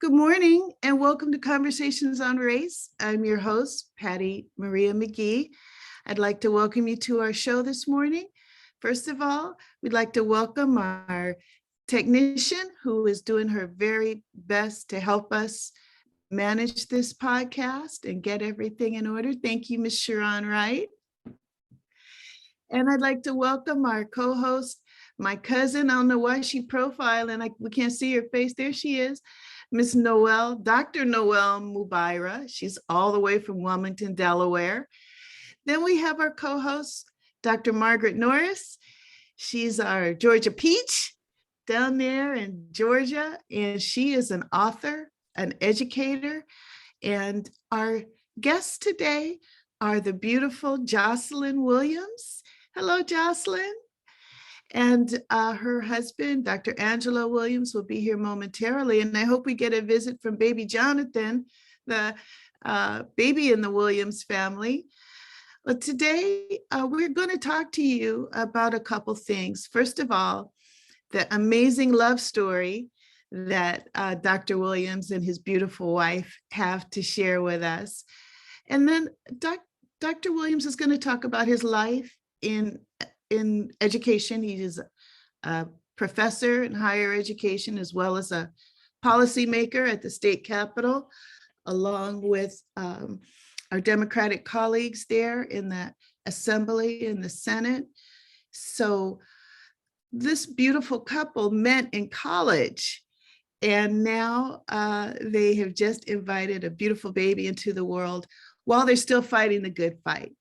Good morning and welcome to Conversations on Race. I'm your host, Patty Maria McGee. I'd like to welcome you to our show this morning. First of all, we'd like to welcome our technician who is doing her very best to help us manage this podcast and get everything in order. Thank you, Ms. Sharon Wright. And I'd like to welcome our co-host, my cousin. I don't know why she profiled and we can't see her face. There she is. Miss Noel, Dr. Noel Mubaira. She's all the way from Wilmington, Delaware. Then we have our co-host, Dr. Margaret Norris. She's our Georgia Peach down there in Georgia, and she is an author, an educator. And our guests today are the beautiful Jocelyn Williams. Hello, Jocelyn. And her husband, Dr. Angelo Williams, will be here momentarily. And I hope we get a visit from baby Jonathan, the baby in the Williams family. But today, we're going to talk to you about a couple things. First of all, the amazing love story that Dr. Williams and his beautiful wife have to share with us. And then Dr. Williams is going to talk about his life in education. He is a professor in higher education, as well as a policymaker at the state capitol, along with our Democratic colleagues there in the Assembly and the Senate. So this beautiful couple met in college, and now they have just invited a beautiful baby into the world while they're still fighting the good fight.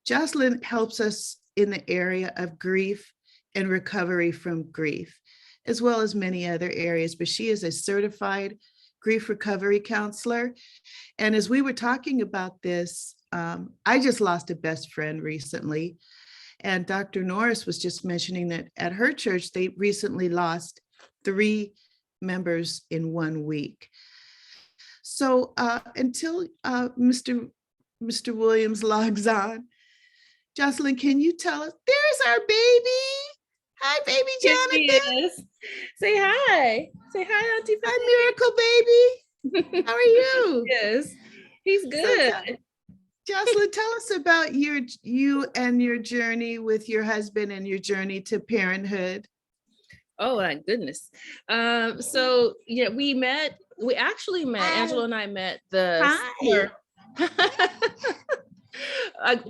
Jocelyn helps us in the area of grief and recovery from grief, as well as many other areas, but she is a certified grief recovery counselor. And as we were talking about this, I just lost a best friend recently. And Dr. Norris was just mentioning that at her church, they recently lost 3 members in 1 week. So until Mr. Williams logs on, Jocelyn, can you tell us? There's our baby. Hi, baby Jonathan. Yes, say hi. Say hi, Auntie. Hi, miracle baby. How are you? Yes, he's good. So, Jocelyn, tell us about you and your journey with your husband and your journey to parenthood. Oh my goodness. So yeah, we actually met, Angelo and I met summer.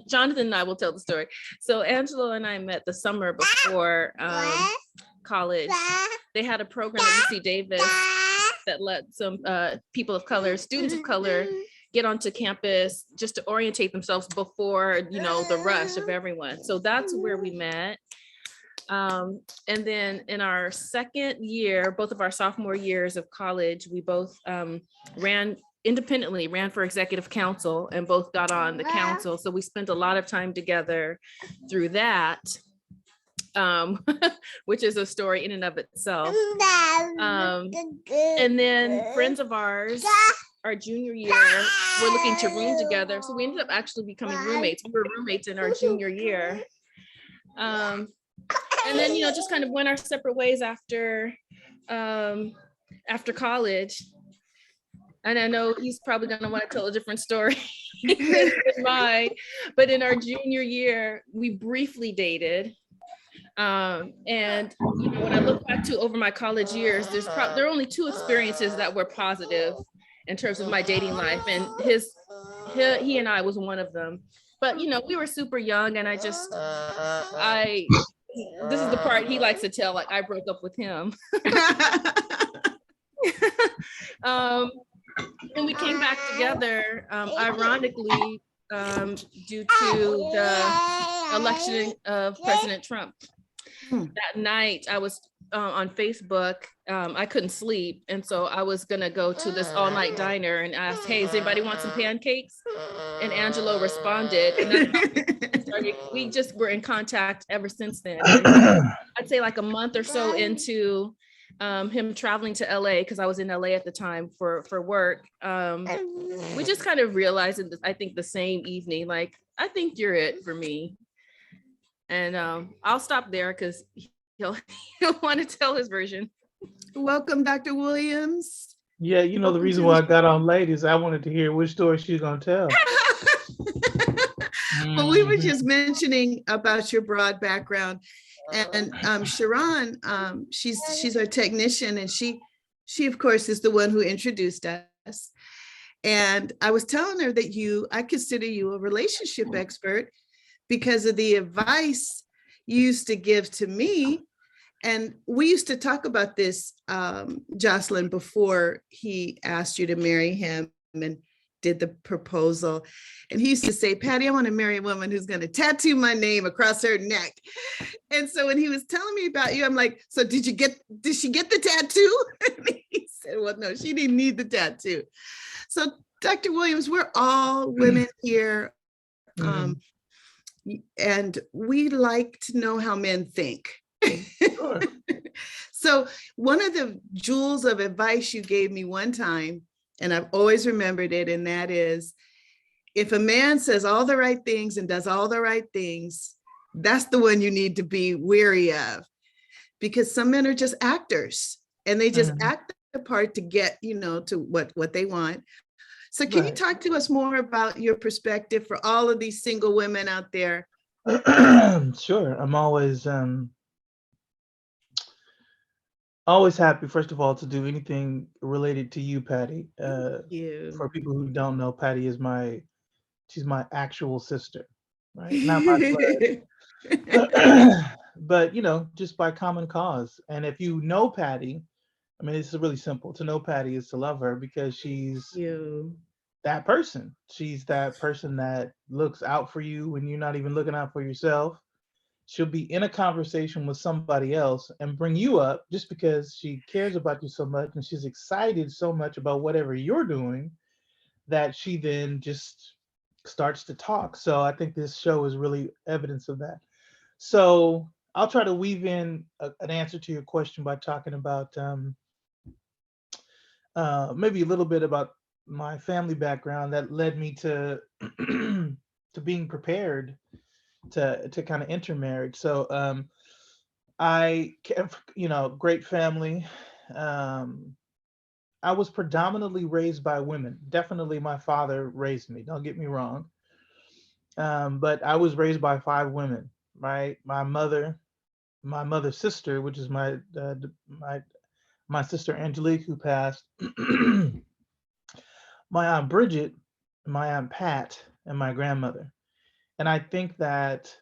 Jonathan and I will tell the story. So Angelo and I met the summer before college. They had a program at UC Davis that let some people of color, students of color, get onto campus just to orientate themselves before, the rush of everyone. So that's where we met. And then in our second year, both of our sophomore years of college, we both ran for executive council and both got on the council. So we spent a lot of time together through that, which is a story in and of itself. And then friends of ours, our junior year, were looking to room together. So we ended up actually becoming roommates. We were roommates in our junior year. And then, just kind of went our separate ways after college. And I know he's probably going to want to tell a different story than mine. But in our junior year, we briefly dated. And when I look back over my college years, there are only 2 experiences that were positive in terms of my dating life. And he and I was one of them. But, we were super young, and this is the part he likes to tell, like I broke up with him. And we came back together, ironically, due to the election of President Trump. That night, I was on Facebook. I couldn't sleep, and so I was gonna go to this all-night diner and ask, "Hey, does anybody want some pancakes?" And Angelo responded, and we just were in contact ever since then. I'd say like a month or so into him traveling to LA, because I was in LA at the time for work. We just kind of realized, I think the same evening, like, I think you're it for me. And I'll stop there because he'll want to tell his version. Welcome, Dr. Williams. Yeah, you know, the Welcome reason to why the I got on late is I wanted to hear which story she's gonna tell. Well, we were Mhm. just mentioning about your broad background, and Sharon, she's our technician, and she of course is the one who introduced us. And I was telling her that I consider you a relationship expert because of the advice you used to give to me. And we used to talk about this, Jocelyn, before he asked you to marry him and did the proposal. And he used to say, Patty, I want to marry a woman who's going to tattoo my name across her neck. And so when he was telling me about you, I'm like, so did she get the tattoo? And he said, well, no, she didn't need the tattoo. So Dr. Williams, we're all women here. Mhm. And we like to know how men think. Sure. So one of the jewels of advice you gave me one time, and I've always remembered it, and that is, if a man says all the right things and does all the right things, that's the one you need to be weary of, because some men are just actors and they just Mhm. act the part to get, to what they want. So can you Right. talk to us more about your perspective for all of these single women out there? Sure. I'm always happy, first of all, to do anything related to you, Patty. Thank you. For people who don't know, Patty is she's my actual sister, right? Not by blood, but just by common cause. And if you know Patty, I mean, it's really simple. To know Patty is to love her because she's You. that person. She's that person that looks out for you when you're not even looking out for yourself. She'll be in a conversation with somebody else and bring you up just because she cares about you so much and she's excited so much about whatever you're doing that she then just starts to talk. So I think this show is really evidence of that. So I'll try to weave in an answer to your question by talking about maybe a little bit about my family background that led me to to being prepared to kind of enter marriage. So great family. Um, I was predominantly raised by women. Definitely, my father raised me. Don't get me wrong. But I was raised by five women. Right, my mother's sister, which is my sister Angelique, who passed. My aunt Bridget, my aunt Pat, and my grandmother. And I think that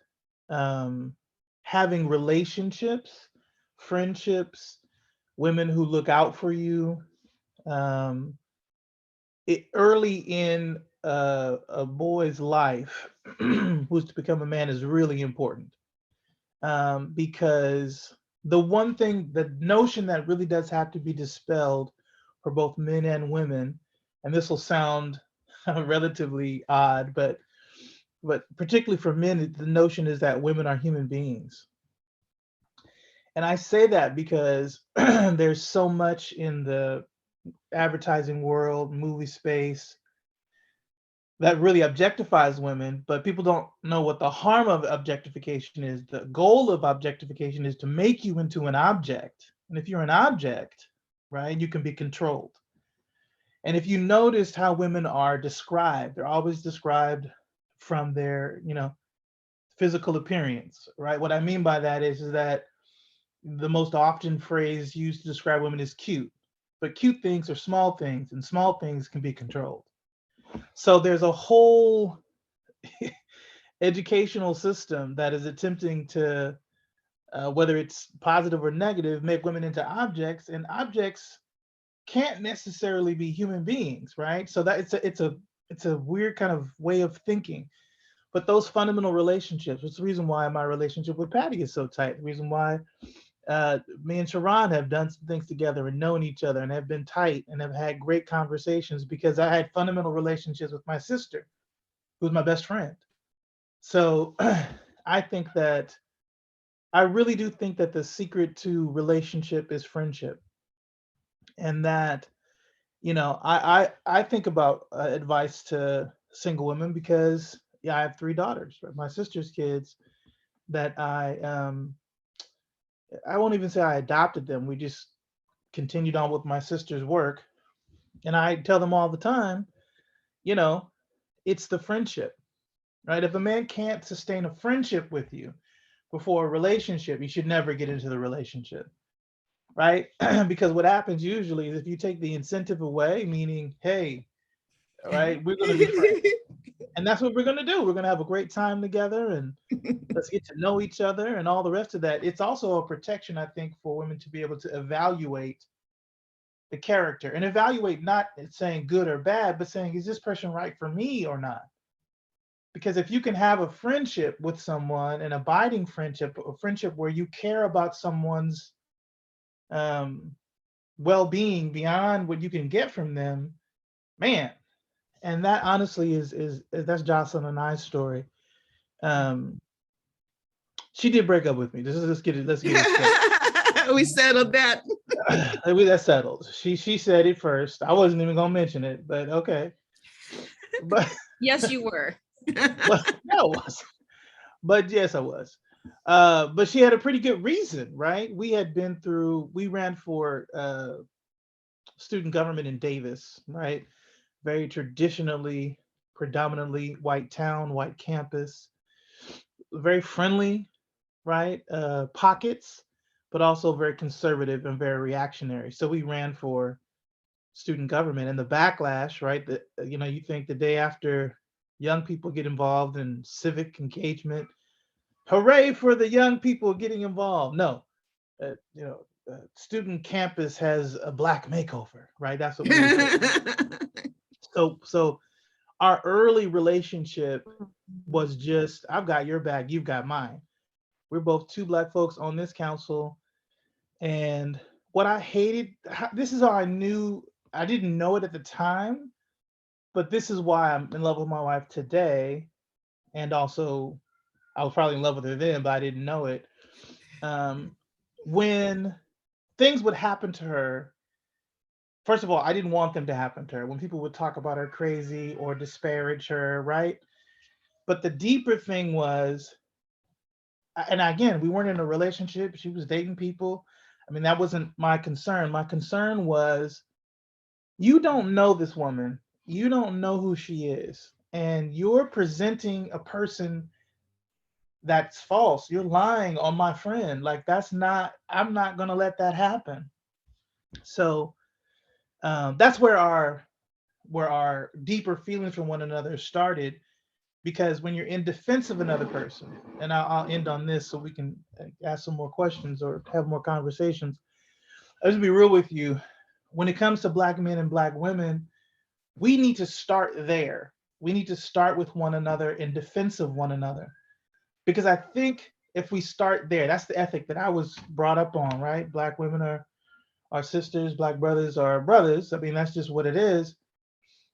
um, having relationships, friendships, women who look out for you, um, early in a boy's life, who's to become a man, is really important, because the notion that really does have to be dispelled for both men and women, and this will sound relatively odd, but particularly for men, the notion is that women are human beings. And I say that because there's so much in the advertising world, movie space, that really objectifies women, but people don't know what the harm of objectification is. The goal of objectification is to make you into an object. And if you're an object, right, you can be controlled. And if you noticed how women are described, they're always described from their, physical appearance, right? What I mean by that is that the most often phrase used to describe women is cute, but cute things are small things, and small things can be controlled. So there's a whole educational system that is attempting to, whether it's positive or negative, make women into objects, and objects can't necessarily be human beings, right? So that it's a weird kind of way of thinking. But those fundamental relationships, it's the reason why my relationship with Patty is so tight. The reason why me and Sharon have done some things together and known each other and have been tight and have had great conversations because I had fundamental relationships with my sister, who's my best friend. So I think that I really do think that the secret to relationship is friendship, and that I think about advice to single women because yeah, I have three daughters, right? My sister's kids that I won't even say I adopted them. We just continued on with my sister's work. And I tell them all the time, you know, it's the friendship, right? If a man can't sustain a friendship with you before a relationship, you should never get into the relationship, right? Because what happens usually is if you take the incentive away, meaning, hey, right, we're going to be friends. And that's what we're going to do. We're going to have a great time together and let's get to know each other and all the rest of that. It's also a protection, I think, for women to be able to evaluate the character and evaluate not saying good or bad, but saying, is this person right for me or not? Because if you can have a friendship with someone, an abiding friendship, a friendship where you care about someone's um, well-being beyond what you can get from them, man. And that honestly is that's Jocelyn and I's story. Um, she did break up with me. Let's get it straight. We settled that. That's settled. She said it first. I wasn't even gonna mention it, but okay. But Yes, you were. well, no, I wasn't. But yes, I was. But she had a pretty good reason, right? We ran for student government in Davis, right? Very traditionally, predominantly white town, white campus, very friendly, right? Pockets, but also very conservative and very reactionary. So we ran for student government and the backlash, right? That you think the day after young people get involved in civic engagement, hooray for the young people getting involved. No, student campus has a black makeover, right? That's what we were saying. So our early relationship was just, I've got your back, you've got mine. We're both two black folks on this council. And what I hated, this is how I knew, I didn't know it at the time, but this is why I'm in love with my wife today. And also, I was probably in love with her then, but I didn't know it. When things would happen to her, first of all, I didn't want them to happen to her. When people would talk about her crazy or disparage her, right? But the deeper thing was, and again, we weren't in a relationship. She was dating people. I mean, that wasn't my concern. My concern was, you don't know this woman. You don't know who she is. And you're presenting a person that's false. You're lying on my friend. Like, I'm not going to let that happen. So that's where our deeper feelings for one another started, because when you're in defense of another person, and I'll end on this so we can ask some more questions or have more conversations. I'll just be real with you. When it comes to black men and black women, we need to start there. We need to start with one another in defense of one another. Because I think if we start there, that's the ethic that I was brought up on, right? Black women are our sisters, black brothers are our brothers. I mean, that's just what it is.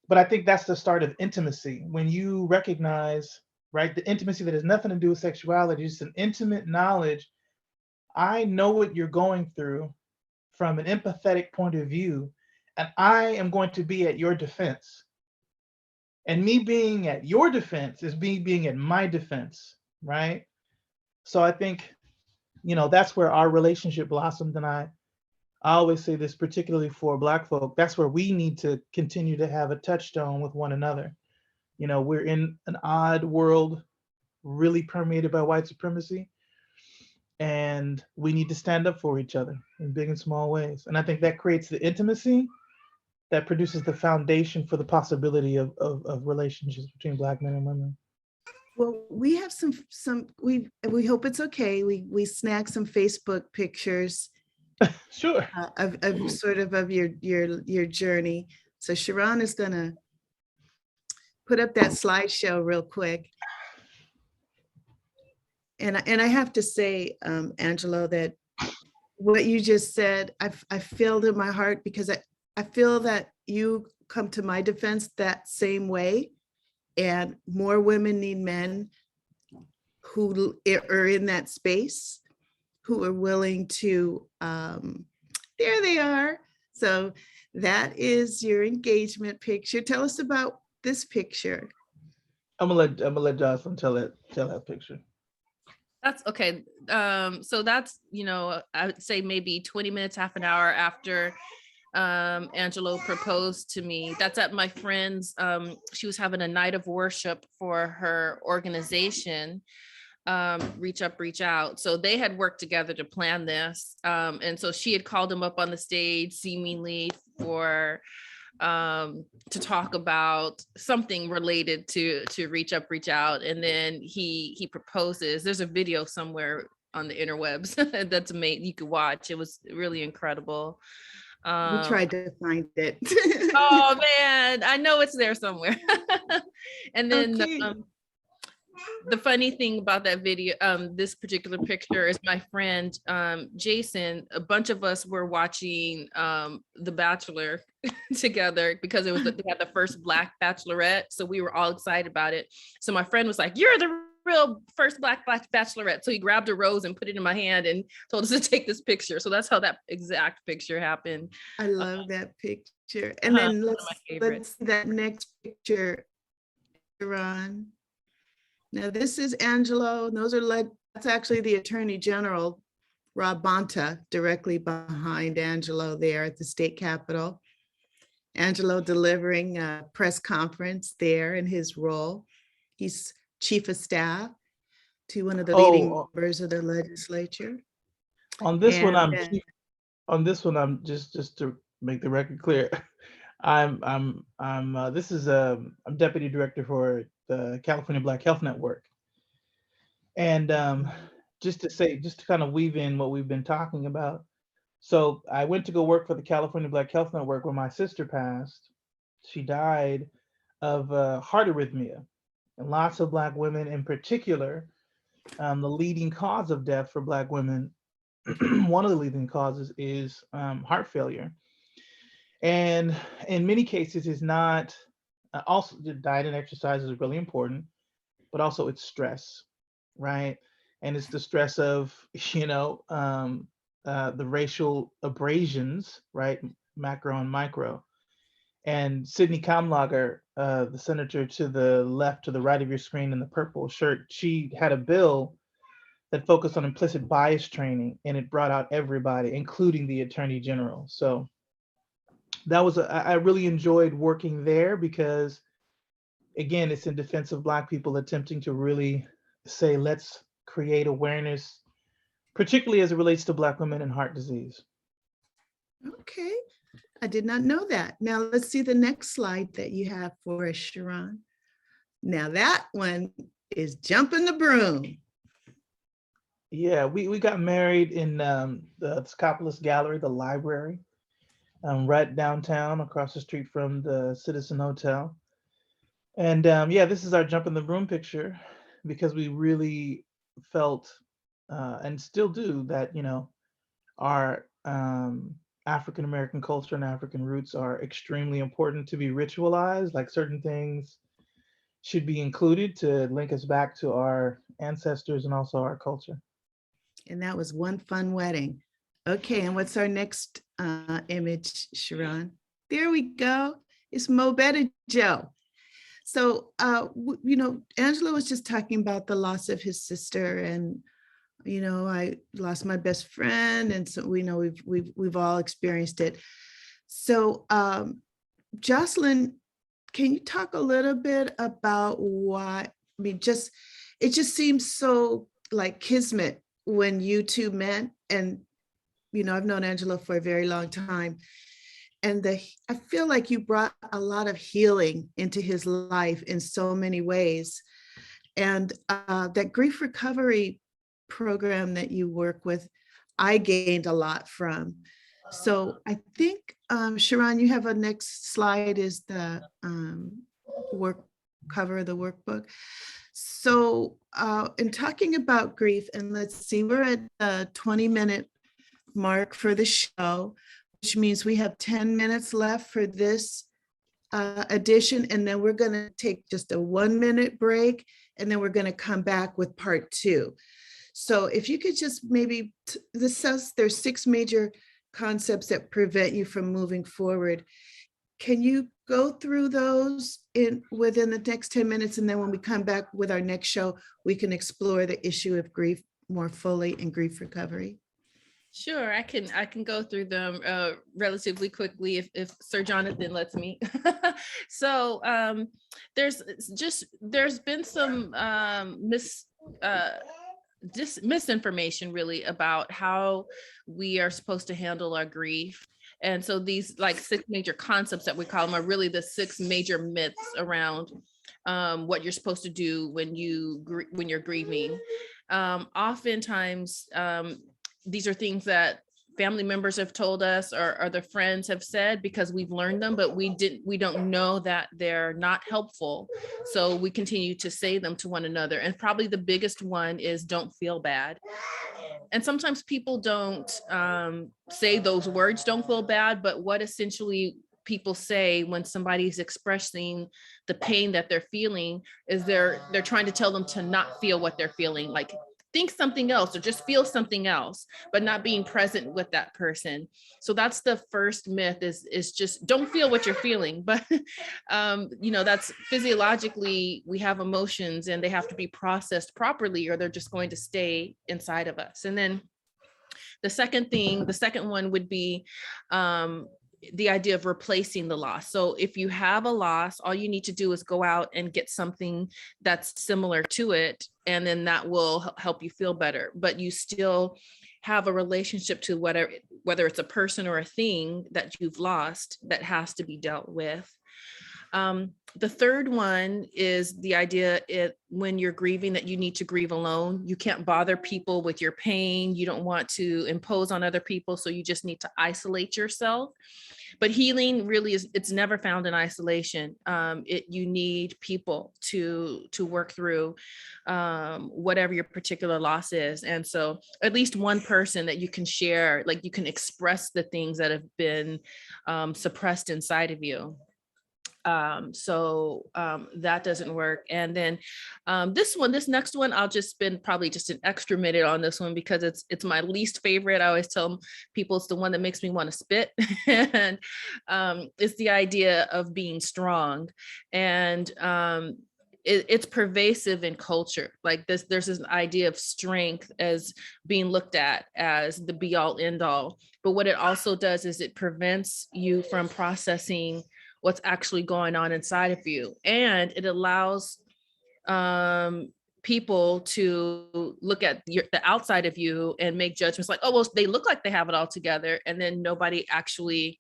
But I think that's the start of intimacy. When you recognize, right, the intimacy that has nothing to do with sexuality, just an intimate knowledge. I know what you're going through from an empathetic point of view, and I am going to be at your defense. And me being at your defense is me being at my defense, right? So I think, that's where our relationship blossomed. And I always say this, particularly for black folk, that's where we need to continue to have a touchstone with one another. We're in an odd world, really permeated by white supremacy, and we need to stand up for each other in big and small ways. And I think that creates the intimacy that produces the foundation for the possibility of relationships between black men and women. Well, we have we hope it's okay. We snagged some Facebook pictures. Sure. Of sort of your journey. So Sharon is gonna put up that slideshow real quick. And I have to say, Angelo, that what you just said, I feel in my heart, because I feel that you come to my defense that same way. And more women need men who are in that space, who are willing to, there they are. So that is your engagement picture. Tell us about this picture. I'm gonna let Jocelyn tell that picture. That's okay. So that's, I would say maybe 20 minutes, half an hour after Angelo proposed to me. That's at my friend's, she was having a night of worship for her organization, Reach Up, Reach Out. So they had worked together to plan this. And so she had called him up on the stage seemingly for to talk about something related to Reach Up, Reach Out. And then he proposes. There's a video somewhere on the interwebs that's made you could watch. It was really incredible. We tried to find it. Oh man, I know it's there somewhere. And then Okay. the funny thing about that video, this particular picture is my friend Jason. A bunch of us were watching The Bachelor together because they had the first Black bachelorette, so we were all excited about it. So my friend was like, "You're the real first Black bachelorette." So he grabbed a rose and put it in my hand and told us to take this picture. So that's how that exact picture happened. I love that picture. And then one of my favorites. let's see that next picture, Ron. Now this is Angelo. And those are that's actually the Attorney General, Rob Bonta, directly behind Angelo there at the state capitol. Angelo delivering a press conference there in his role. He's chief of staff to one of the leading members of the legislature. On this one, I'm just to make the record clear. I'm deputy director for the California Black Health Network. And just to kind of weave in what we've been talking about. So I went to go work for the California Black Health Network when my sister passed. She died of heart arrhythmia. And lots of Black women in particular, the leading cause of death for Black women, one of the leading causes is heart failure. And in many cases is not, also the diet and exercise is really important, but also it's stress, right? And it's the stress of, the racial abrasions, right? Macro and micro. And Sidney Kamlager, the senator to the left, to the right of your screen in the purple shirt, she had a bill that focused on implicit bias training, and it brought out everybody, including the Attorney General. So that was, I really enjoyed working there because, again, it's in defense of Black people attempting to really say, let's create awareness, particularly as it relates to Black women and heart disease. Okay, I did not know that. Now let's see the next slide that you have for us, Sharon. Now that one is jumping the broom. Yeah, we got married in the Scopolis Gallery, the library, right downtown across the street from the Citizen Hotel. And yeah, this is our jump in the broom picture because we really felt and still do that, our African-American culture and African roots are extremely important to be ritualized, like certain things should be included to link us back to our ancestors and also our culture. And that was one fun wedding. Okay, and what's our next image, Sharon? There we go. It's Mo Better Joe. So, Angelo was just talking about the loss of his sister, and I lost my best friend, and so we know we've all experienced it. So, Jocelyn, can you talk a little bit about why? I mean, it just seems so like kismet when you two met, and I've known Angelo for a very long time, and I feel like you brought a lot of healing into his life in so many ways, and that grief recovery program that you work with, I gained a lot from. So I think, Sharon, you have a next slide is the cover of the workbook. So in talking about grief, and let's see, we're at the 20-minute mark for the show, which means we have 10 minutes left for this edition, and then we're going to take just a 1-minute break, and then we're going to come back with part 2. So if you could just maybe, this says there's 6 major concepts that prevent you from moving forward. Can you go through those within the next 10 minutes? And then when we come back with our next show, we can explore the issue of grief more fully and grief recovery. Sure, I can go through them relatively quickly if Sir Jonathan lets me. So there's been some just misinformation really about how we are supposed to handle our grief. And so these like 6 major concepts that we call them are really the 6 major myths around what you're supposed to do when you're grieving. Oftentimes, these are things that family members have told us or other friends have said because we've learned them, but we don't know that they're not helpful. So we continue to say them to one another. And probably the biggest one is don't feel bad. And sometimes people don't say those words, don't feel bad, but what essentially people say when somebody's expressing the pain that they're feeling is they're trying to tell them to not feel what they're feeling, like think something else or just feel something else, but not being present with that person. So that's the first myth is just don't feel what you're feeling. But that's physiologically, we have emotions and they have to be processed properly or they're just going to stay inside of us. And then the second one would be the idea of replacing the loss. So if you have a loss, all you need to do is go out and get something that's similar to it, and then that will help you feel better. But you still have a relationship to whether it's a person or a thing that you've lost that has to be dealt with. The third one is the idea when you're grieving that you need to grieve alone. You can't bother people with your pain. You don't want to impose on other people. So you just need to isolate yourself. But healing really it's never found in isolation. You need people to work through whatever your particular loss is. And so at least one person that you can share, like you can express the things that have been suppressed inside of you. That doesn't work. And then this next one, I'll just spend probably just an extra minute on this one because it's my least favorite. I always tell people it's the one that makes me want to spit. And it's the idea of being strong. And it's pervasive in culture. Like there's this idea of strength as being looked at as the be all end all. But what it also does is it prevents you from processing what's actually going on inside of you. And it allows people to look at the outside of you and make judgments like, oh, well, they look like they have it all together. And then nobody actually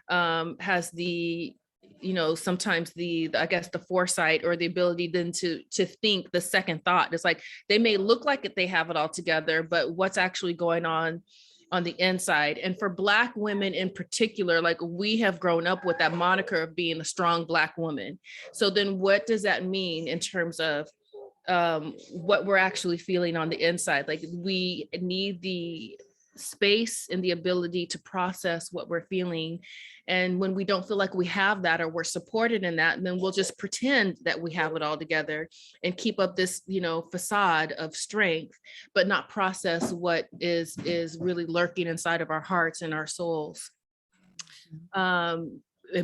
has the, sometimes I guess the foresight or the ability then to think the second thought. It's like, they may look like they have it all together, but what's actually going on the inside. And for Black women in particular, like we have grown up with that moniker of being a strong Black woman. So then what does that mean in terms of what we're actually feeling on the inside? Like we need the space and the ability to process what we're feeling. And when we don't feel like we have that or we're supported in that, then we'll just pretend that we have it all together and keep up this, facade of strength, but not process what is really lurking inside of our hearts and our souls.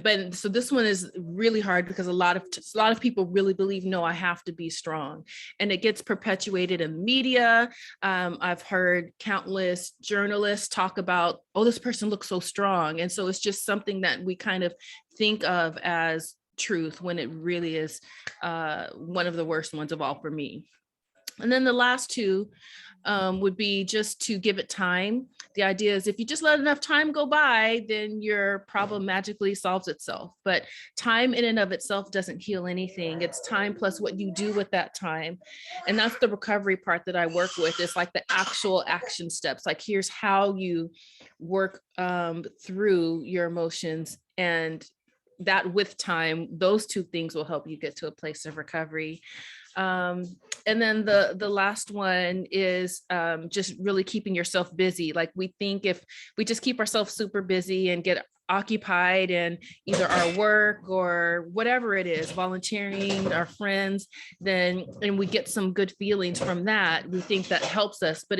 But so this one is really hard because a lot of people really believe, no, I have to be strong, and it gets perpetuated in media. I've heard countless journalists talk about, oh, this person looks so strong. And so it's just something that we kind of think of as truth when it really is one of the worst ones of all for me. And then the last two would be just to give it time. The idea is if you just let enough time go by, then your problem magically solves itself. But time in and of itself doesn't heal anything. It's time plus what you do with that time. And that's the recovery part that I work with. It's like the actual action steps. Like here's how you work through your emotions, and that with time, those two things will help you get to a place of recovery. And then the last one is just really keeping yourself busy. Like we think if we just keep ourselves super busy and get occupied in either our work or whatever it is, volunteering, our friends, and we get some good feelings from that, we think that helps us, but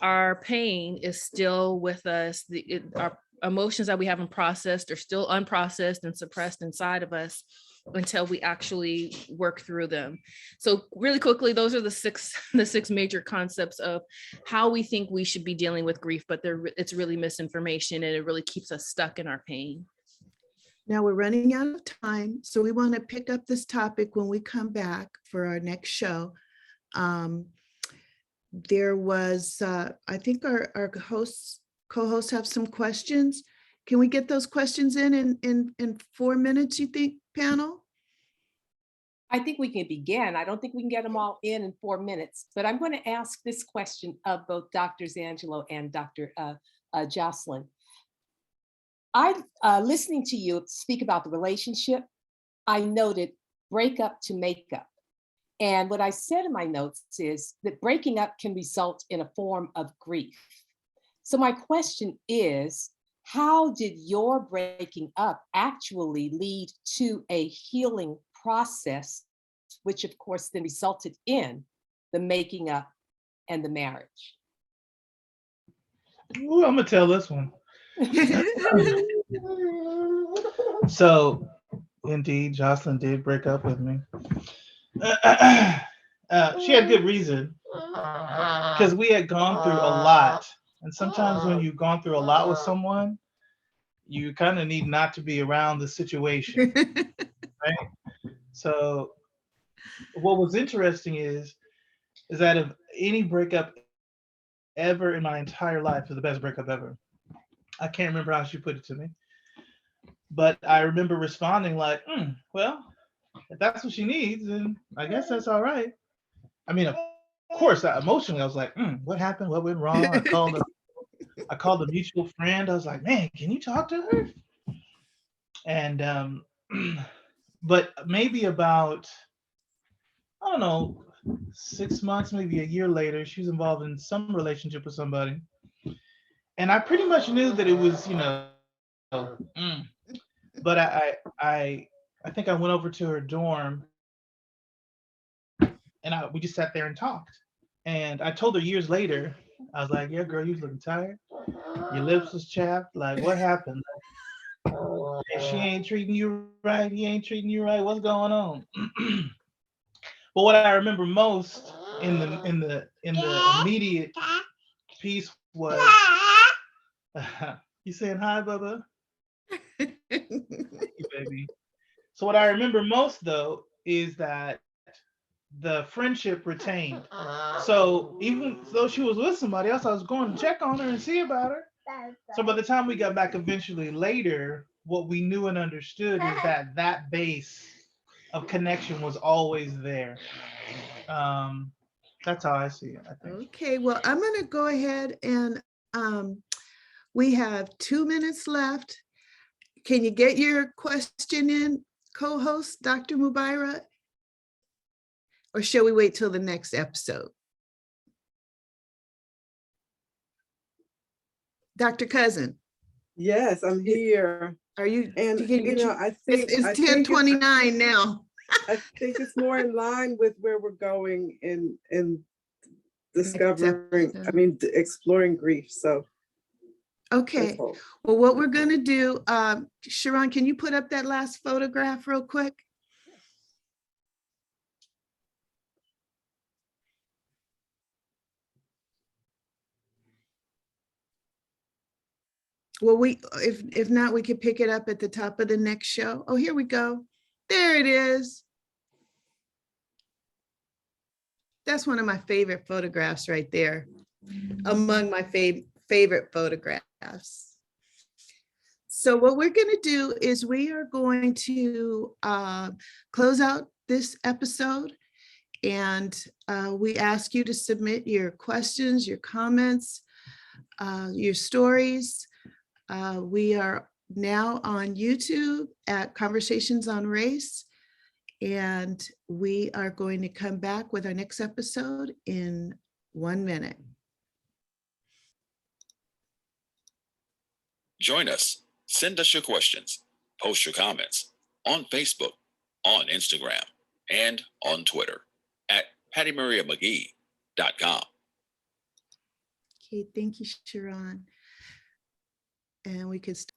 our pain is still with us. Our emotions that we haven't processed are still unprocessed and suppressed inside of us. until we actually work through them. So really quickly, those are the six major concepts of how we think we should be dealing with grief, but it's really misinformation, and it really keeps us stuck in our pain. Now we're running out of time, so we want to pick up this topic when we come back for our next show. There was, I think our co-hosts have some questions. Can we get those questions in 4 minutes, you think, panel? I think we can begin. I don't think we can get them all in 4 minutes, but I'm going to ask this question of both Drs. Angelo and Dr. Jocelyn. Listening to you speak about the relationship, I noted breakup to makeup. And what I said in my notes is that breaking up can result in a form of grief. So my question is, how did your breaking up actually lead to a healing process, which of course then resulted in the making up and the marriage? Ooh, I'm gonna tell this one. So, indeed, Jocelyn did break up with me. She had good reason, because we had gone through a lot. And sometimes when you've gone through a lot with someone, you kind of need not to be around the situation, right? So what was interesting is that of any breakup ever in my entire life is the best breakup ever. I can't remember how she put it to me, but I remember responding like, well, if that's what she needs, then I guess that's all right. I mean, of course, emotionally, I was like, what happened? What went wrong? I called a mutual friend. I was like, man, can you talk to her? And but maybe about, I don't know, 6 months, maybe a year later, she was involved in some relationship with somebody. And I pretty much knew that it was, but I think I went over to her dorm, and we just sat there and talked. And I told her years later, I was like, yeah, girl, you was looking tired. Your lips was chapped. Like, what happened? Like, she ain't treating you right. He ain't treating you right. What's going on? But what I remember most in the immediate piece was, you saying hi, Bubba? Thank you, baby. So what I remember most though is that the friendship retained. So even though she was with somebody else, I was going to check on her and see about her. So by the time we got back eventually later, what we knew and understood is that that base of connection was always there. That's how I see it, I think. Okay, well, I'm going to go ahead and we have 2 minutes left. Can you get your question in, co-host Dr. Mubaira? Or shall we wait till the next episode? Dr. Cousin. Yes, I'm here. Are you? And I think it's 10:29 now. I think it's more in line with where we're going in discovering, exploring grief. So okay. Well, what we're going to do, Sharon, can you put up that last photograph real quick? Well, if not, we could pick it up at the top of the next show. Oh, here we go. There it is. That's one of my favorite photographs right there, among my favorite photographs. So what we're going to do is we are going to close out this episode, and we ask you to submit your questions, your comments, your stories. We are now on YouTube at Conversations on Race, and we are going to come back with our next episode in 1 minute. Join us. Send us your questions. Post your comments on Facebook, on Instagram, and on Twitter at PattyMariaMcGee.com. Okay, thank you, Sharon. And we could start.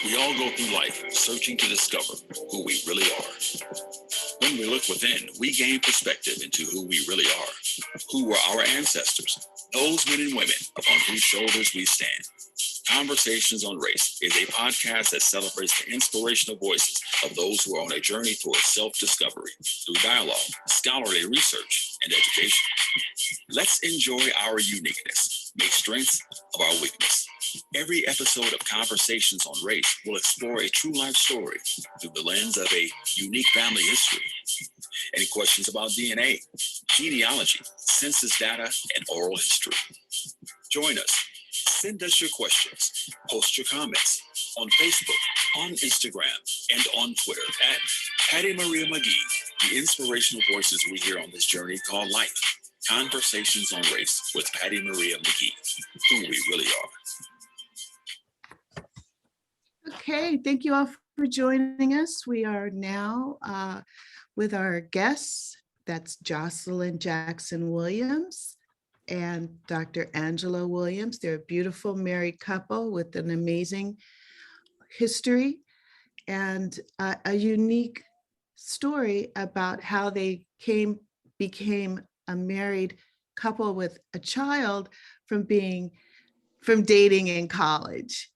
We all go through life searching to discover who we really are. When we look within, we gain perspective into who we really are. Who were our ancestors? Those men and women upon whose shoulders we stand. Conversations on Race is a podcast that celebrates the inspirational voices of those who are on a journey towards self-discovery through dialogue, scholarly research, and education. Let's enjoy our uniqueness, make strengths of our weakness. Every episode of Conversations on Race will explore a true life story through the lens of a unique family history. Any questions about DNA, genealogy, census data, and oral history? Join us. Send us your questions. Post your comments on Facebook, on Instagram, and on Twitter at Patty Maria McGee, the inspirational voices we hear on this journey called life. Conversations on Race with Patty Maria McGee, who we really are. Okay, thank you all for joining us. We are now with our guests. That's Jocelyn Jackson Williams and Dr. Angelo Williams. They're a beautiful married couple with an amazing history and a unique story about how they became a married couple with a child from dating in college.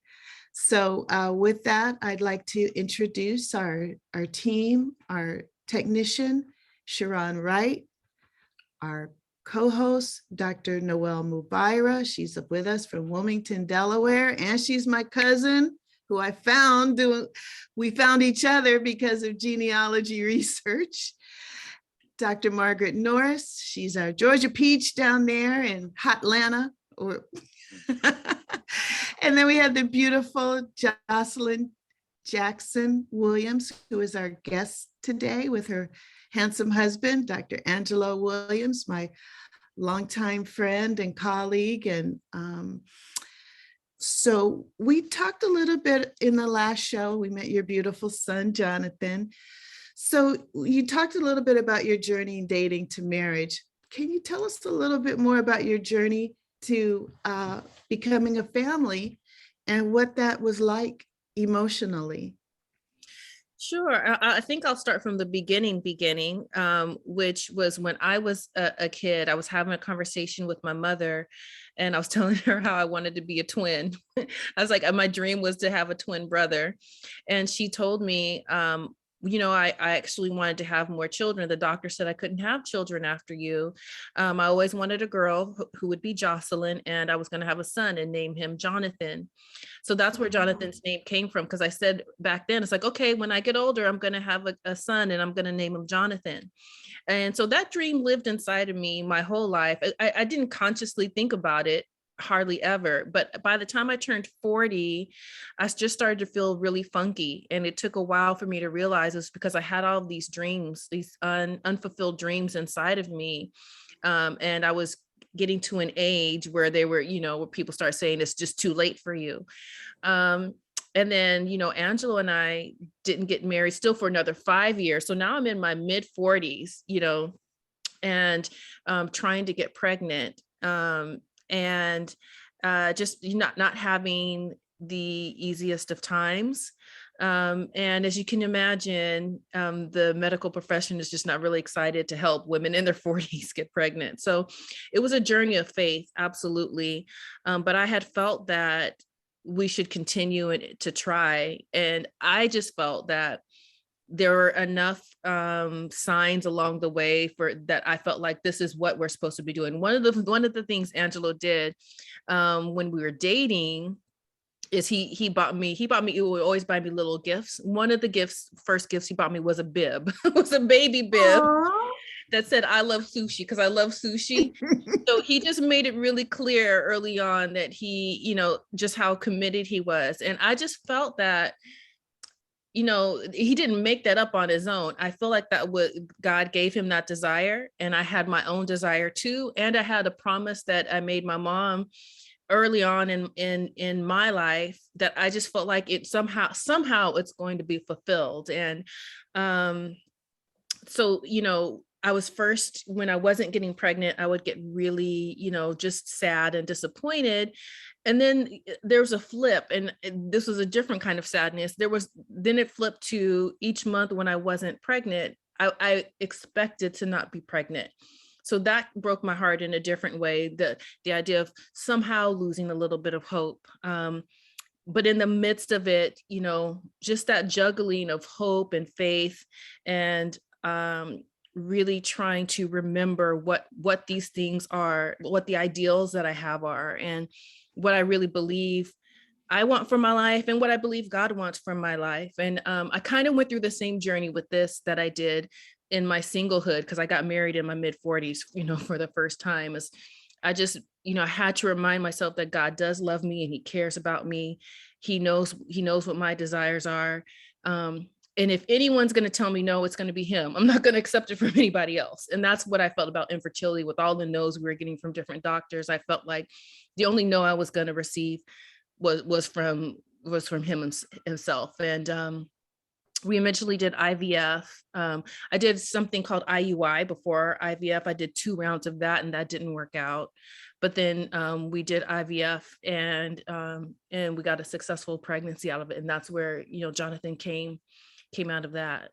So with that, I'd like to introduce our team, our technician, Sharon Wright, our co-host, Dr. Noelle Mubaira. She's with us from Wilmington, Delaware, and she's my cousin who I found. We found each other because of genealogy research. Dr. Margaret Norris, she's our Georgia Peach down there in Hotlanta. And then we have the beautiful Jocelyn Jackson Williams, who is our guest today with her handsome husband, Dr. Angelo Williams, my longtime friend and colleague. And so we talked a little bit in the last show. We met your beautiful son, Jonathan. So you talked a little bit about your journey in dating to marriage. Can you tell us a little bit more about your journey to becoming a family and what that was like emotionally? Sure. I think I'll start from the beginning, which was when I was a kid. I was having a conversation with my mother and I was telling her how I wanted to be a twin. I was like, my dream was to have a twin brother. And she told me, I actually wanted to have more children. The doctor said I couldn't have children after you. I always wanted a girl who would be Jocelyn, and I was going to have a son and name him Jonathan. So that's where Jonathan's name came from, because I said back then, it's like, okay, when I get older, I'm going to have a son and I'm going to name him Jonathan. And so that dream lived inside of me my whole life. I didn't consciously think about it, hardly ever. But by the time I turned 40, I just started to feel really funky. And it took a while for me to realize it's because I had all these dreams, these unfulfilled dreams inside of me. And I was getting to an age where they were, where people start saying it's just too late for you. And then, Angelo and I didn't get married still for another 5 years. So now I'm in my mid 40s, and trying to get pregnant. And just not having the easiest of times. And as you can imagine, the medical profession is just not really excited to help women in their 40s get pregnant. So it was a journey of faith, absolutely. But I had felt that we should continue to try. And I just felt that there were enough signs along the way for that. I felt like this is what we're supposed to be doing. One of the things Angelo did when we were dating is he would always buy me little gifts. One of the first gifts he bought me was a bib. It was a baby bib. Aww. That said, I love sushi, because I love sushi. So he just made it really clear early on that he, just how committed he was. And I just felt that, he didn't make that up on his own. I feel like that what God gave him that desire. And I had my own desire too. And I had a promise that I made my mom early on in my life that I just felt like it somehow it's going to be fulfilled. And so, I was first, when I wasn't getting pregnant, I would get really, just sad and disappointed. and then there was a flip, and this was a different kind of sadness. Then it flipped to each month when I wasn't pregnant, I expected to not be pregnant. So that broke my heart in a different way. The idea of somehow losing a little bit of hope. But in the midst of it, just that juggling of hope and faith, and really trying to remember what these things are, what the ideals that I have are, and what I really believe I want for my life, and what I believe God wants from my life. And I kind of went through the same journey with this that I did in my singlehood, because I got married in my mid-40s, for the first time. As I just, I had to remind myself that God does love me and he cares about me. He knows what my desires are. And if anyone's going to tell me no, it's going to be him. I'm not going to accept it from anybody else. And that's what I felt about infertility. With all the no's we were getting from different doctors, I felt like the only no I was going to receive was from him himself. And we eventually did IVF. I did something called IUI before IVF. I did 2 rounds of that, and that didn't work out. But then we did IVF, and we got a successful pregnancy out of it. And that's where, Jonathan came out of that.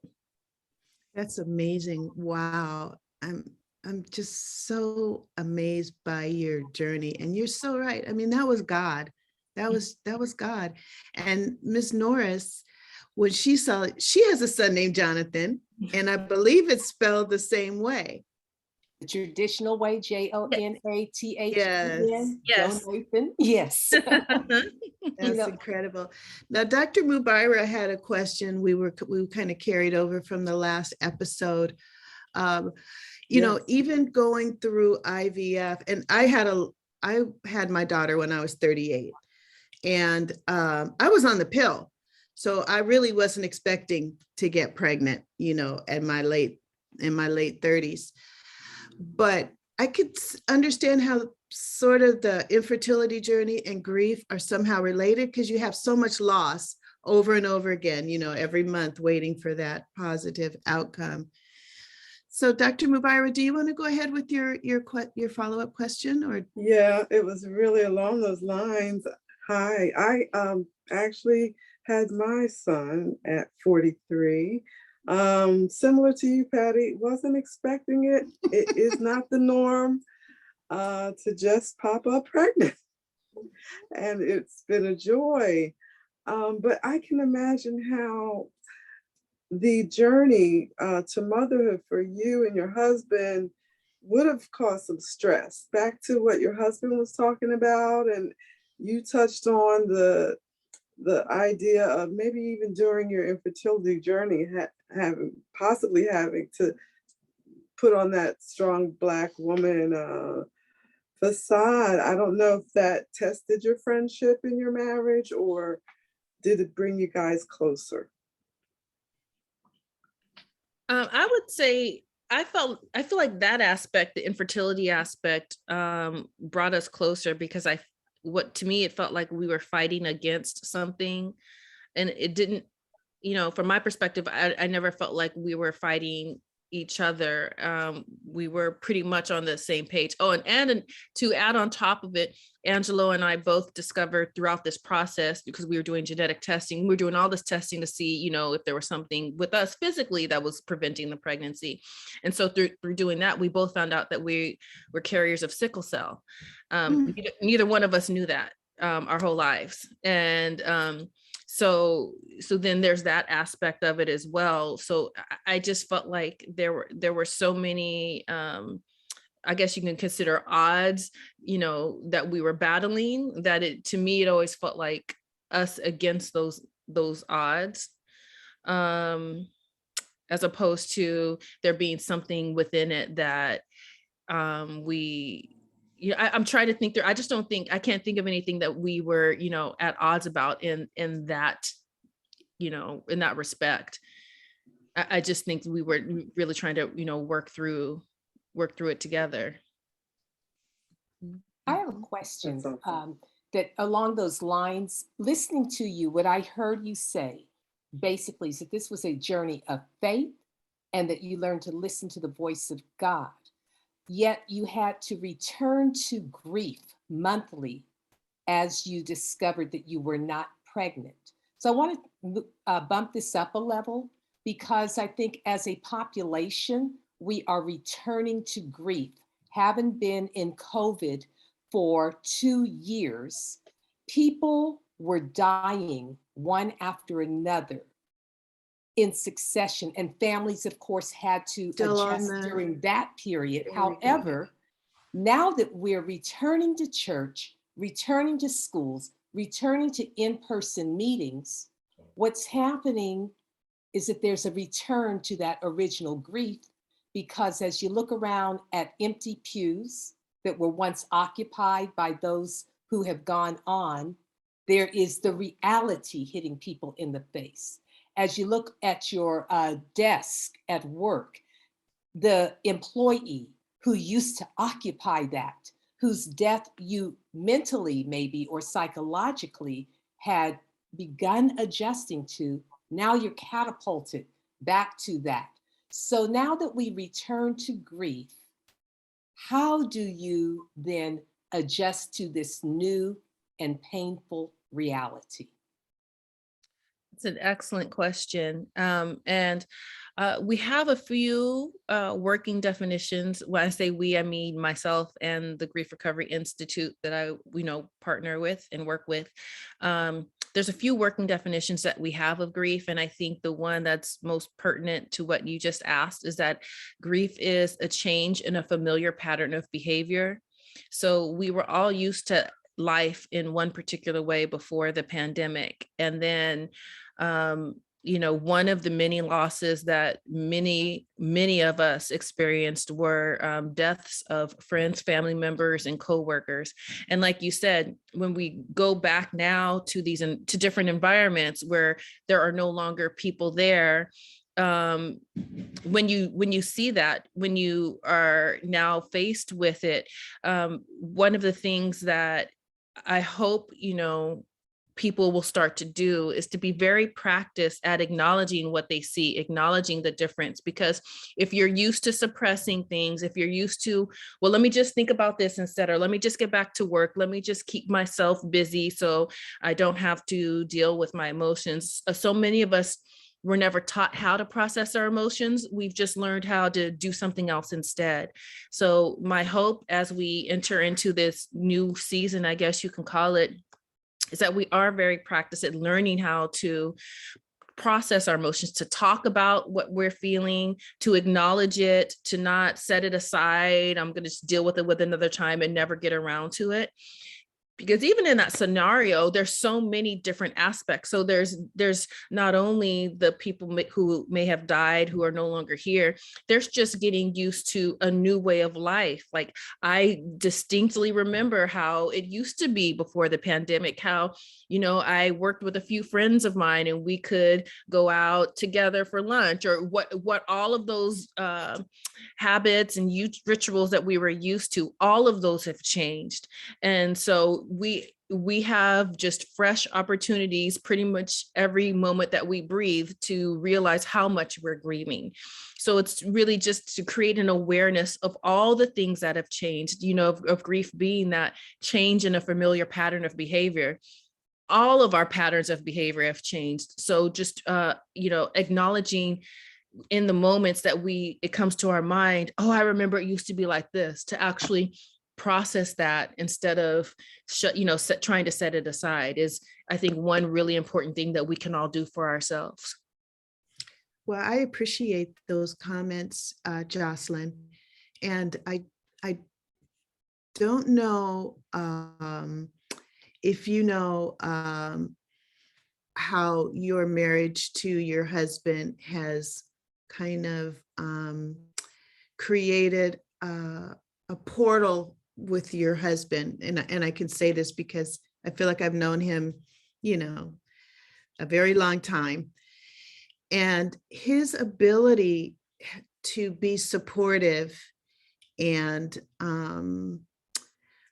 That's amazing. Wow. I'm just so amazed by your journey. And you're so right. I mean, that was God. That was God. And Miss Norris, when she saw it, she has a son named Jonathan, and I believe it's spelled the same way. The traditional way, Jonathan. Yes. Jonathan. Yes. That's incredible. Now, Dr. Mubaira had a question we kind of carried over from the last episode. Even going through IVF, and I had my daughter when I was 38, and I was on the pill. So I really wasn't expecting to get pregnant, in my late 30s. But I could understand how sort of the infertility journey and grief are somehow related, because you have so much loss over and over again, every month waiting for that positive outcome. So Dr. Mubaira, do you want to go ahead with your follow-up question? Or Yeah, it was really along those lines. Hi, I actually had my son at 43. Similar to you, Patty, wasn't expecting it. It is not the norm to just pop up pregnant. And it's been a joy. But I can imagine how the journey to motherhood for you and your husband would have caused some stress. Back to what your husband was talking about, and you touched on the idea of maybe even during your infertility journey, possibly having to put on that strong Black woman facade. I don't know if that tested your friendship in your marriage, or did it bring you guys closer? I would say I feel like that aspect, the infertility aspect, brought us closer, because to me, it felt like we were fighting against something, and it didn't, from my perspective, I never felt like we were fighting each other. We were pretty much on the same page. Oh, and to add on top of it, Angelo and I both discovered throughout this process, because we were doing genetic testing, we were doing all this testing to see, if there was something with us physically that was preventing the pregnancy. And so through doing that, we both found out that we were carriers of sickle cell. Neither one of us knew that our whole lives. And so then there's that aspect of it as well. So I just felt like there were so many, I guess you can consider odds, that we were battling, that to me, it always felt like us against those odds, as opposed to there being something within it that I'm trying to think through. I can't think of anything that we were, at odds about in that, in that respect. I just think we were really trying to, work through it together. I have a question that along those lines, listening to you, what I heard you say basically is that this was a journey of faith, and that you learned to listen to the voice of God. Yet you had to return to grief monthly as you discovered that you were not pregnant. So I want to bump this up a level, because I think as a population, we are returning to grief. Having been in COVID for 2 years, people were dying one after another in succession, and families, of course, had to adjust during that period. However, now that we're returning to church, returning to schools, returning to in-person meetings, what's happening is that there's a return to that original grief, because as you look around at empty pews that were once occupied by those who have gone on, there is the reality hitting people in the face. As you look at your desk at work, the employee who used to occupy that, whose death you mentally maybe or psychologically had begun adjusting to, now you're catapulted back to that. So now that we return to grief, how do you then adjust to this new and painful reality? It's an excellent question. We have a few working definitions. When I say we, I mean myself and the Grief Recovery Institute that I partner with and work with. There's a few working definitions that we have of grief. And I think the one that's most pertinent to what you just asked is that grief is a change in a familiar pattern of behavior. So we were all used to life in one particular way before the pandemic. And then, one of the many losses that many of us experienced were deaths of friends, family members, and coworkers. And like you said, when we go back now to to different environments where there are no longer people there, when you see that, when you are now faced with it, one of the things that I hope, people will start to do is to be very practiced at acknowledging what they see, acknowledging the difference. Because if you're used to suppressing things, if you're used to, well, let me just think about this instead, or let me just get back to work, let me just keep myself busy so I don't have to deal with my emotions. So many of us were never taught how to process our emotions. We've just learned how to do something else instead. So my hope as we enter into this new season, I guess you can call it, is that we are very practiced at learning how to process our emotions, to talk about what we're feeling, to acknowledge it, to not set it aside. I'm going to just deal with it with another time and never get around to it. Because even in that scenario, there's so many different aspects. So there's not only the people who may have died, who are no longer here, there's just getting used to a new way of life. Like I distinctly remember how it used to be before the pandemic, how, I worked with a few friends of mine and we could go out together for lunch, or what all of those habits and rituals that we were used to, all of those have changed. And so we have just fresh opportunities pretty much every moment that we breathe to realize how much we're grieving. So it's really just to create an awareness of all the things that have changed, of grief being that change in a familiar pattern of behavior. All of our patterns of behavior have changed. So just, acknowledging in the moments that it comes to our mind, oh, I remember it used to be like this, to actually process that instead of trying to set it aside is, I think, one really important thing that we can all do for ourselves. Well, I appreciate those comments, Jocelyn. And I don't know if you know how your marriage to your husband has kind of created a portal with your husband. And I can say this because I feel like I've known him, a very long time. And his ability to be supportive and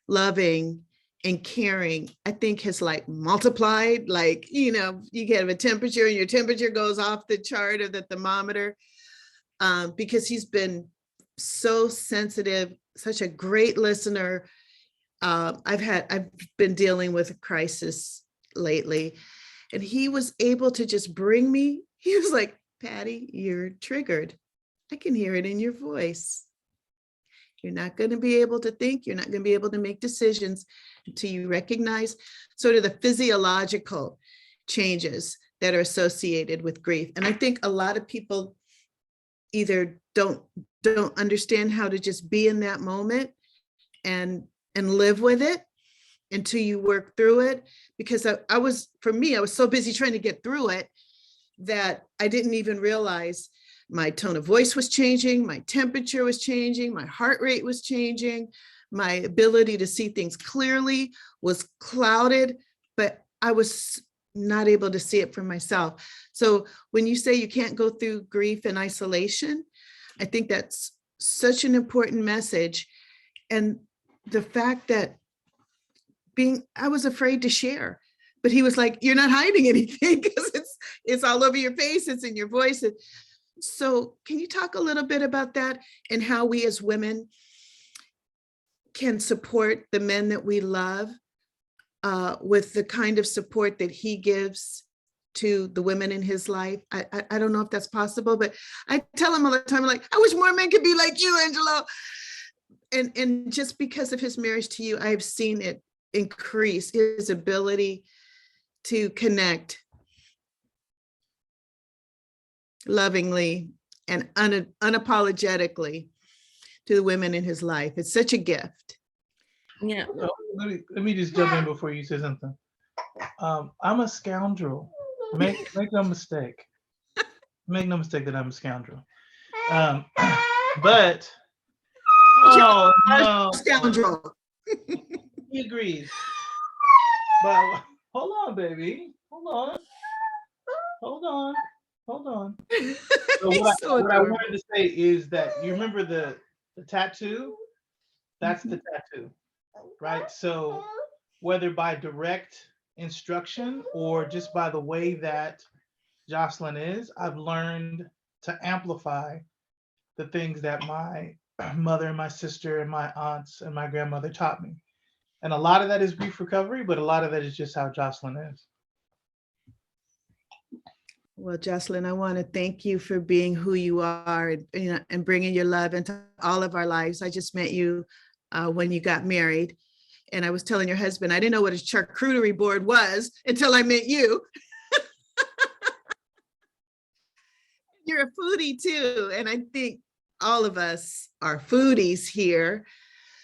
loving and caring, I think has like multiplied, like, you get a temperature and your temperature goes off the chart of the thermometer, because he's been so sensitive, such a great listener, I've been dealing with a crisis lately, and he was able to just bring me, he was like, Patty, you're triggered. I can hear it in your voice. You're not going to be able to think, you're not going to be able to make decisions until you recognize sort of the physiological changes that are associated with grief. And I think a lot of people either don't understand how to just be in that moment and live with it until you work through it. Because I was so busy trying to get through it that I didn't even realize my tone of voice was changing, my temperature was changing, my heart rate was changing, my ability to see things clearly was clouded, but I was not able to see it for myself. So when you say you can't go through grief in isolation, I think that's such an important message. And the fact that I was afraid to share, but he was like, you're not hiding anything because it's all over your face, it's in your voice. So can you talk a little bit about that and how we as women can support the men that we love with the kind of support that he gives to the women in his life? I don't know if that's possible, but I tell him all the time, like, I wish more men could be like you, Angelo. And just because of his marriage to you, I've seen it increase his ability to connect lovingly and unapologetically to the women in his life. It's such a gift. Yeah. So let me just jump in before you say something. I'm a scoundrel. Make no mistake. Make no mistake that I'm a scoundrel. But oh no, Scoundrel. he agrees. But hold on, baby. Hold on. So what I wanted to say is that you remember the tattoo? That's the tattoo, right? So whether by direct instruction or just by the way that Jocelyn is, I've learned to amplify the things that my mother and my sister and my aunts and my grandmother taught me. And a lot of that is grief recovery, but a lot of that is just how Jocelyn is. Well, Jocelyn, I want to thank you for being who you are and bringing your love into all of our lives. I just met you when you got married, and I was telling your husband, I didn't know what a charcuterie board was until I met you. You're a foodie too, and I think all of us are foodies here.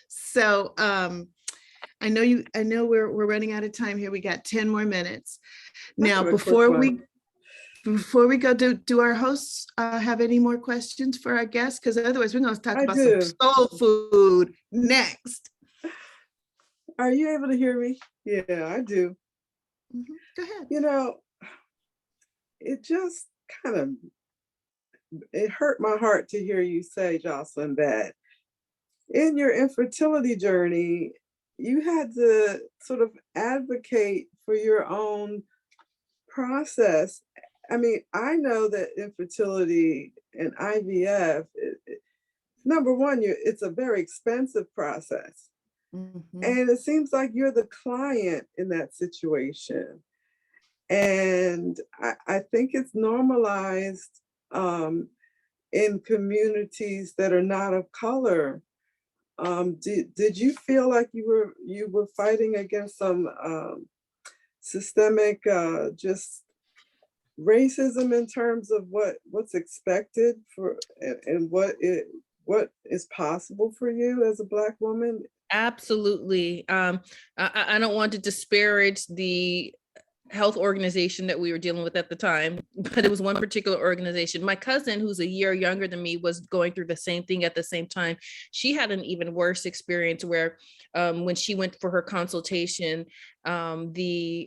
So I know we're running out of time here. We got 10 more minutes. Now, before we go, do our hosts have any more questions for our guests? Because otherwise we're going to talk about some soul food next. Are you able to hear me? Yeah, I do. Mm-hmm. Go ahead. You know, it just it hurt my heart to hear you say, Jocelyn, that in your infertility journey, you had to sort of advocate for your own process. I mean, I know that infertility and IVF, number one, it's a very expensive process. Mm-hmm. And it seems like you're the client in that situation. And I think it's normalized in communities that are not of color. Did you feel like you were fighting against some systemic just racism in terms of what's expected for and what is possible for you as a Black woman? Absolutely. I don't want to disparage the health organization that we were dealing with at the time, but it was one particular organization. My cousin, who's a year younger than me, was going through the same thing at the same time. She had an even worse experience where when she went for her consultation, I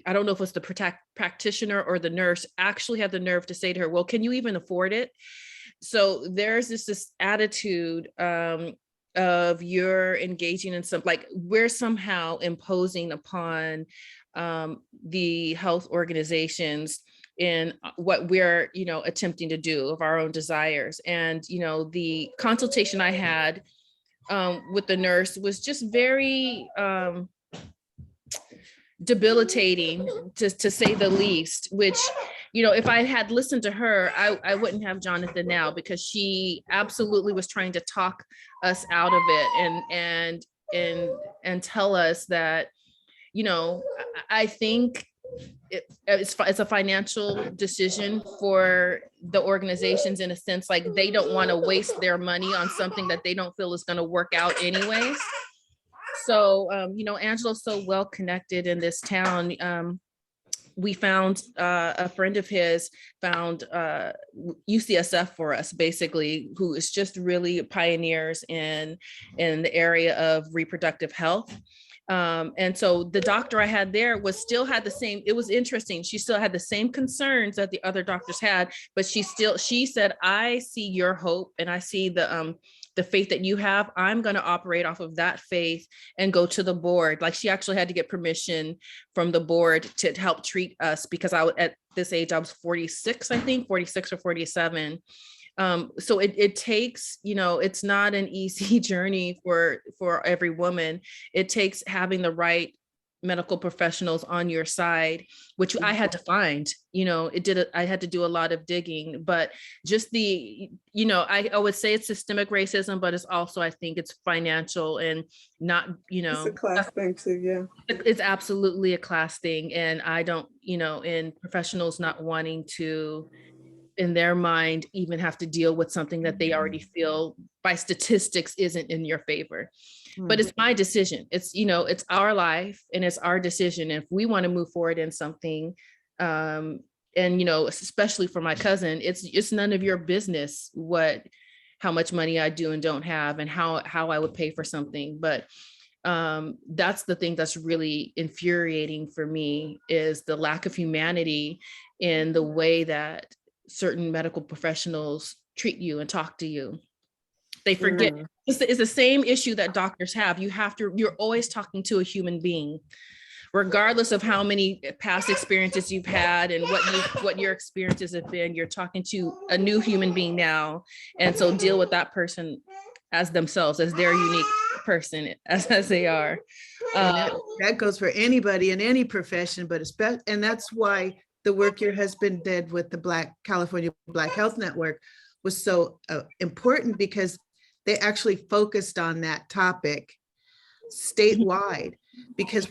don't know if it was the practitioner or the nurse actually had the nerve to say to her, well, can you even afford it? So there's this attitude of you're engaging in some, like we're somehow imposing upon the health organizations in what we're, attempting to do of our own desires. And, the consultation I had with the nurse was just very debilitating, to say the least, which, you know, if I had listened to her, I wouldn't have Jonathan now, because she absolutely was trying to talk us out of it and tell us that, you know, I think it's a financial decision for the organizations, in a sense, like they don't want to waste their money on something that they don't feel is going to work out anyways. So, you know, Angelo's so well connected in this town. We found a friend of his found UCSF for us, basically, who is just really pioneers in the area of reproductive health. And so the doctor I had there still had the same, it was interesting. She still had the same concerns that the other doctors had, but she said, I see your hope and I see the faith that you have. I'm going to operate off of that faith and go to the board. Like, she actually had to get permission from the board to help treat us, because at this age, I was 46, I think 46 or 47. So it takes, you know, it's not an easy journey for every woman. It takes having the right medical professionals on your side, which I had to find. You know, I had to do a lot of digging, but just you know, I would say it's systemic racism, but it's also, I think it's financial and not, you know. It's a class thing too, yeah. It's absolutely a class thing. And I don't, you know, in professionals not wanting to, in their mind, even have to deal with something that they already feel by statistics isn't in your favor. But it's my decision. It's, you know, it's our life and it's our decision. If we want to move forward in something, and, you know, especially for my cousin, it's none of your business how much money I do and don't have, and how I would pay for something. But that's the thing that's really infuriating for me, is the lack of humanity in the way that certain medical professionals treat you and talk to you. They forget it's the same issue that doctors have. You're always talking to a human being, regardless of how many past experiences you've had and what your experiences have been. You're talking to a new human being now. And so deal with that person as themselves, as their unique person, as they are. That goes for anybody in any profession, but and that's why the work your husband did with the California Black Health Network was so important, because they actually focused on that topic statewide, because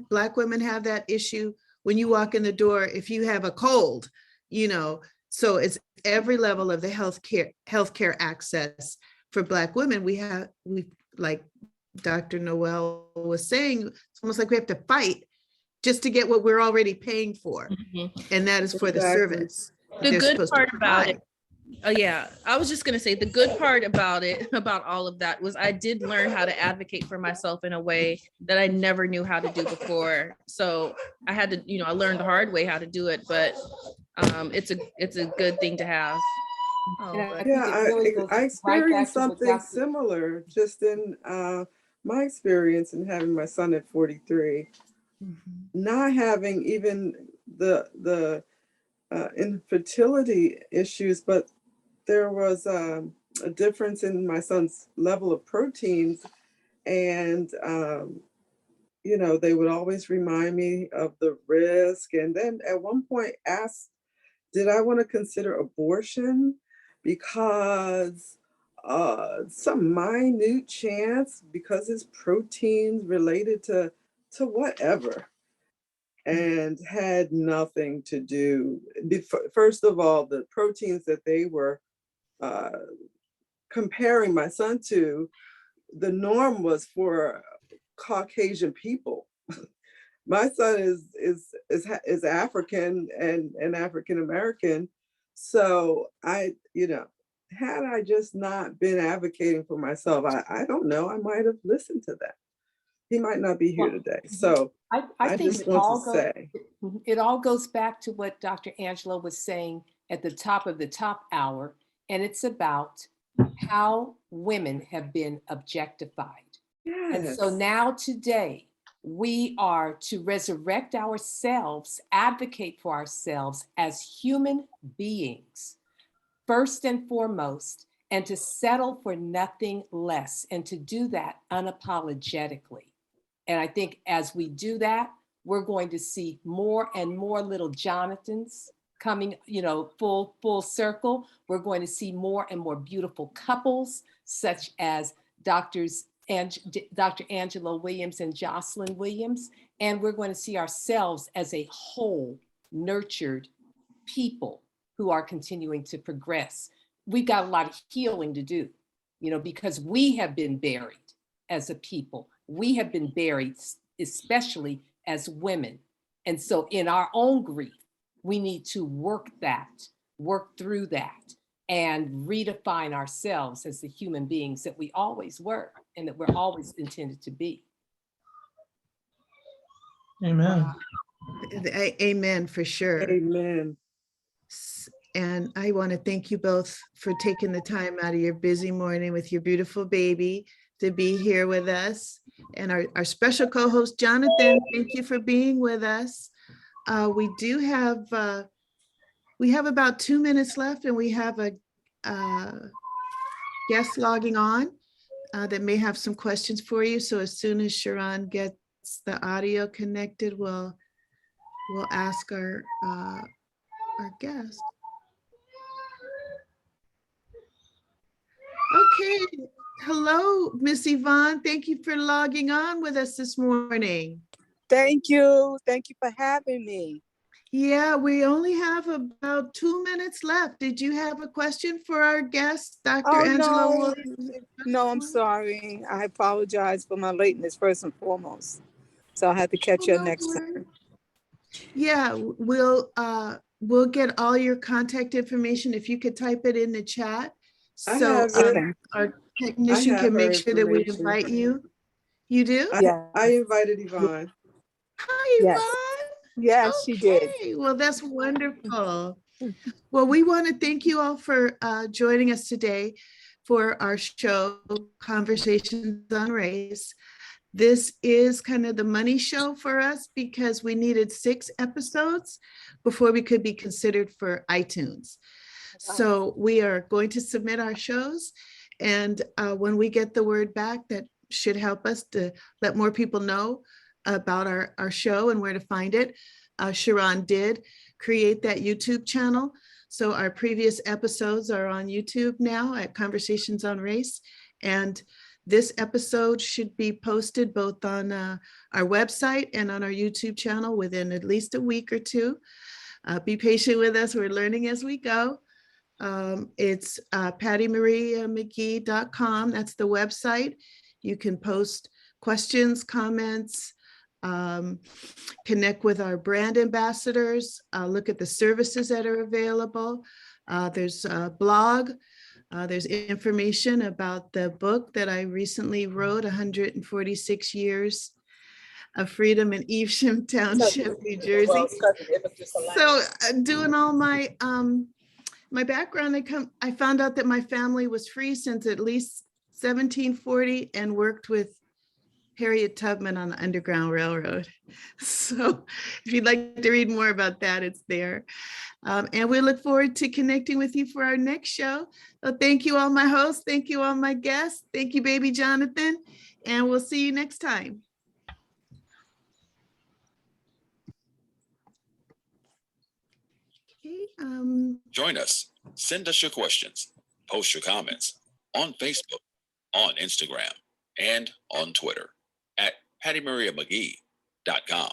Black women have that issue when you walk in the door, if you have a cold, you know. So it's every level of the healthcare access for Black women. We like Dr. Noel was saying, it's almost like we have to fight just to get what we're already paying for. And that is for the service. The good part about it, yeah, I was just going to say, the good part about all of that was I did learn how to advocate for myself in a way that I never knew how to do before. So I had to, you know, I learned the hard way how to do it, but it's a good thing to have. I experienced something similar just in my experience in having my son at 43, not having even the infertility issues, but there was a difference in my son's level of proteins. And, you know, they would always remind me of the risk. And then at one point asked, did I want to consider abortion? Because some minute chance, because his proteins related to whatever, and had nothing to do. First of all, the proteins that they were comparing my son to, the norm was for Caucasian people. My son is African and African American. So I, you know, had I just not been advocating for myself, I don't know, I might have listened to that. He might not be here today. So I think just want to say. It all goes back to what Dr. Angelo was saying at the top of the top hour, and it's about how women have been objectified. Yes. And so now today, we are to resurrect ourselves, advocate for ourselves as human beings, first and foremost, and to settle for nothing less, and to do that unapologetically. And I think as we do that, we're going to see more and more little Jonathans coming, full circle. We're going to see more and more beautiful couples, such as Dr. Angelo Williams and Jocelyn Williams. And we're going to see ourselves as a whole, nurtured people who are continuing to progress. We've got a lot of healing to do, because we have been buried as a people. We have been buried, especially as women. And so in our own grief, we need to work through that, and redefine ourselves as the human beings that we always were and that we're always intended to be. Amen. Amen, for sure. Amen. And I want to thank you both for taking the time out of your busy morning with your beautiful baby to be here with us. And our special co-host, Jonathan, thank you for being with us. We have about 2 minutes left, and we have a guest logging on that may have some questions for you. So as soon as Sharon gets the audio connected, we'll ask our guest. Okay, hello, Miss Yvonne. Thank you for logging on with us this morning. Thank you. Thank you for having me. Yeah, we only have about 2 minutes left. Did you have a question for our guest, Dr. Oh, Angelo no. Williams? No, I'm sorry. I apologize for my lateness, first and foremost. So I had to catch you next time. Yeah, we'll get all your contact information if you could type it in the chat. I So have it. our technician have can make her sure that we information. invite you. You do? I invited Yvonne. Hi, Yes. Yvonne. Yes, she did. Okay, well, that's wonderful. Well, we want to thank you all for joining us today for our show, Conversations on Race. This is kind of the money show for us because we needed 6 episodes before we could be considered for iTunes. So we are going to submit our shows, and when we get the word back, that should help us to let more people know about our show and where to find it. Sharon did create that YouTube channel. So our previous episodes are on YouTube now at Conversations on Race. And this episode should be posted both on our website and on our YouTube channel within at least a week or 2. Be patient with us. We're learning as we go. It's pattymariamcgee.com. That's the website. You can post questions, comments, connect with our brand ambassadors, look at the services that are available. There's a blog. There's information about the book that I recently wrote, 146 Years of Freedom in Evesham Township, New Jersey. So doing all my my background, I found out that my family was free since at least 1740 and worked with Harriet Tubman on the Underground Railroad. So if you'd like to read more about that, it's there. And we look forward to connecting with you for our next show. So thank you all my hosts. Thank you all my guests. Thank you, baby Jonathan. And we'll see you next time. Okay, Join us. Send us your questions. Post your comments on Facebook, on Instagram, and on Twitter at pattymariamcgee.com.